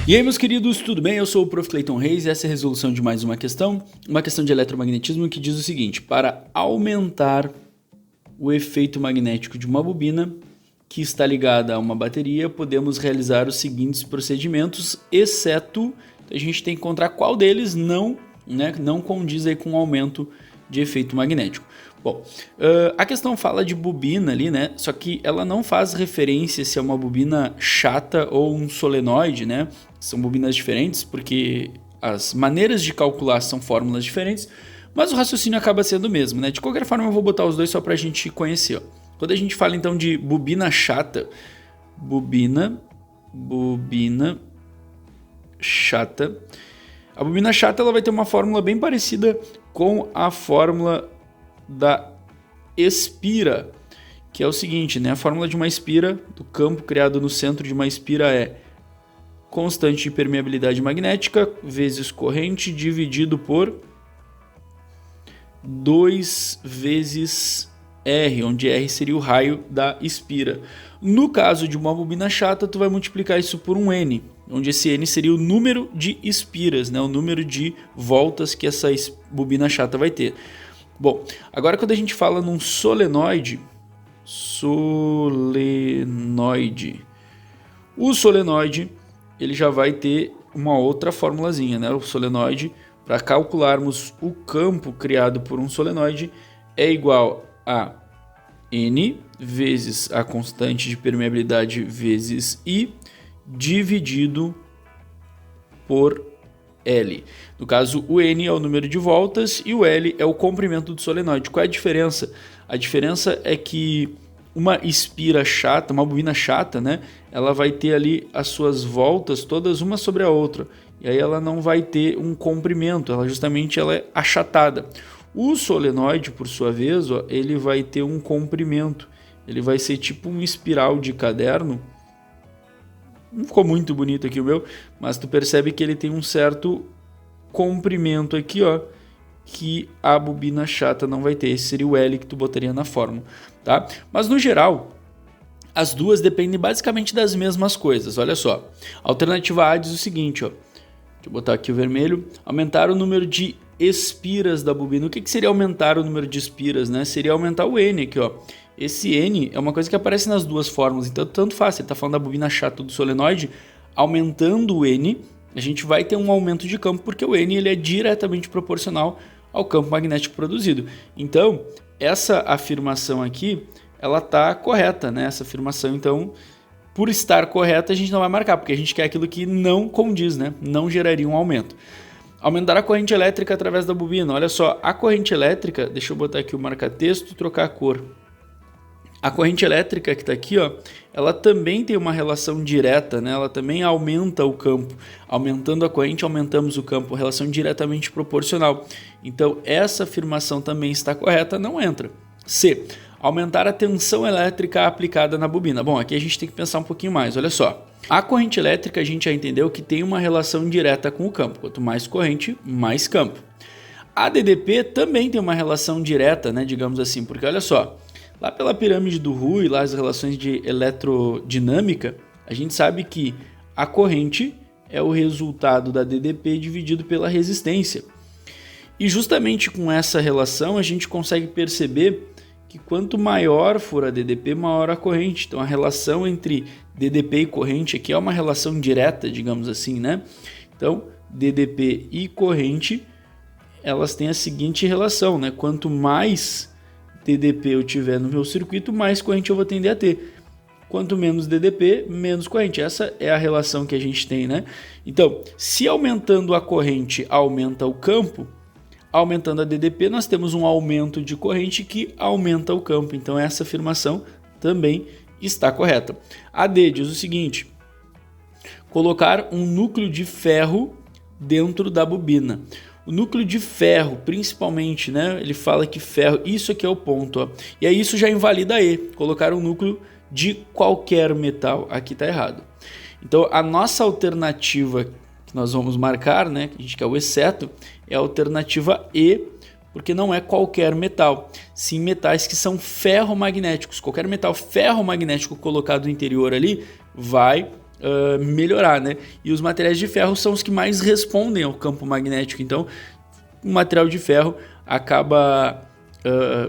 E aí, meus queridos, tudo bem? Eu sou o Prof. Clayton Reis e essa é a resolução de mais uma questão de eletromagnetismo que diz o seguinte: para aumentar o efeito magnético de uma bobina que está ligada a uma bateria, podemos realizar os seguintes procedimentos, exceto a gente tem que encontrar qual deles não condiz aí com o aumento de efeito magnético. Bom, a questão fala de bobina ali, né? Só que ela não faz referência se é uma bobina chata ou um solenoide, né? São bobinas diferentes porque as maneiras de calcular são fórmulas diferentes, mas o raciocínio acaba sendo o mesmo, né? De qualquer forma, eu vou botar os dois só pra gente conhecer, ó. Quando a gente fala então de bobina chata, bobina chata, a bobina chata ela vai ter uma fórmula bem parecida com a fórmula da espira, que é o seguinte, né? A fórmula de uma espira, do campo criado no centro de uma espira é constante de permeabilidade magnética vezes corrente dividido por 2 vezes R, onde R seria o raio da espira. No caso de uma bobina chata, tu vai multiplicar isso por um N, onde esse N seria o número de espiras, né? O número de voltas que essa bobina chata vai ter. Bom, agora quando a gente fala num solenoide, o solenoide ele já vai ter uma outra formulazinha, né? O solenoide, para calcularmos o campo criado por um solenoide, é igual a N vezes a constante de permeabilidade vezes I dividido por L. No caso, o N é o número de voltas e o L é o comprimento do solenoide. Qual é a diferença? A diferença é que uma espira chata, uma bobina chata, né? Ela vai ter ali as suas voltas todas uma sobre a outra. E aí ela não vai ter um comprimento, ela é achatada. O solenoide, por sua vez, ó, ele vai ter um comprimento. Ele vai ser tipo um espiral de caderno. Não ficou muito bonito aqui o meu, mas tu percebe que ele tem um certo comprimento aqui, ó, que a bobina chata não vai ter. Esse seria o L que tu botaria na fórmula, tá? Mas no geral, as duas dependem basicamente das mesmas coisas. Olha só, a alternativa A diz o seguinte, ó. Deixa eu botar aqui o vermelho. Aumentar o número de espiras da bobina. O que seria aumentar o número de espiras, né? Seria aumentar o N aqui, ó. Esse N é uma coisa que aparece nas duas fórmulas, então tanto faz, ele está falando da bobina chata do solenoide, aumentando o N, a gente vai ter um aumento de campo, porque o N ele é diretamente proporcional ao campo magnético produzido. Então, essa afirmação aqui, ela está correta, né? Essa afirmação, então, por estar correta, a gente não vai marcar, porque a gente quer aquilo que não condiz, né? Não geraria um aumento. Aumentar a corrente elétrica através da bobina. Olha só, a corrente elétrica, deixa eu botar aqui o marca-texto e trocar a cor. A corrente elétrica que está aqui, ó, ela também tem uma relação direta, né? Ela também aumenta o campo. Aumentando a corrente, aumentamos o campo, relação diretamente proporcional. Então, essa afirmação também está correta, não entra. C. Aumentar a tensão elétrica aplicada na bobina. Bom, aqui a gente tem que pensar um pouquinho mais, olha só. A corrente elétrica a gente já entendeu que tem uma relação direta com o campo. Quanto mais corrente, mais campo. A DDP também tem uma relação direta, né? Digamos assim, porque olha só. Lá pela pirâmide do Rui, lá as relações de eletrodinâmica, a gente sabe que a corrente é o resultado da DDP dividido pela resistência. E justamente com essa relação a gente consegue perceber que quanto maior for a DDP, maior a corrente. Então a relação entre DDP e corrente aqui é uma relação direta, digamos assim, né? Então DDP e corrente, elas têm a seguinte relação, né? Quanto mais DDP eu tiver no meu circuito, mais corrente eu vou tender a ter. Quanto menos DDP, menos corrente. Essa é a relação que a gente tem, né? Então, se aumentando a corrente aumenta o campo, aumentando a DDP, nós temos um aumento de corrente que aumenta o campo. Então, essa afirmação também está correta. A D diz o seguinte: colocar um núcleo de ferro dentro da bobina. O núcleo de ferro, principalmente, né? Ele fala que ferro, isso aqui é o ponto, ó. E aí isso já invalida E, colocar um núcleo de qualquer metal. Aqui está errado. Então a nossa alternativa que nós vamos marcar, né? Que a gente quer o exceto, é a alternativa E, porque não é qualquer metal, sim metais que são ferromagnéticos. Qualquer metal ferromagnético colocado no interior ali vai melhorar, né? E os materiais de ferro são os que mais respondem ao campo magnético. Então, o material de ferro acaba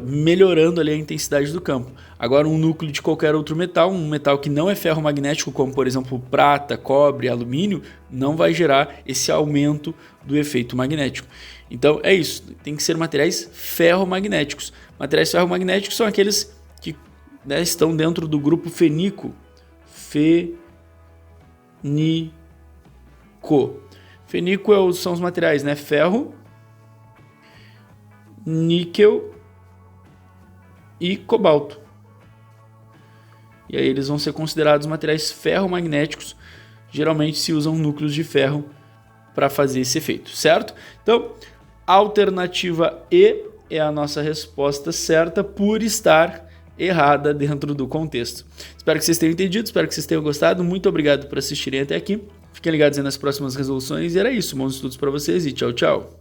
melhorando ali a intensidade do campo. Agora, um núcleo de qualquer outro metal, um metal que não é ferromagnético, como por exemplo prata, cobre, alumínio, não vai gerar esse aumento do efeito magnético. Então é isso, tem que ser materiais ferromagnéticos. Materiais ferromagnéticos são aqueles que, né, estão dentro do grupo fenico. Fenico são os materiais, né? Ferro, níquel e cobalto. E aí eles vão ser considerados materiais ferromagnéticos. Geralmente se usam núcleos de ferro para fazer esse efeito, certo? Então, alternativa E é a nossa resposta certa por estar errada dentro do contexto. Espero que vocês tenham entendido, espero que vocês tenham gostado. Muito obrigado por assistirem até aqui. Fiquem ligados aí nas próximas resoluções. E era isso, bons estudos para vocês e tchau, tchau.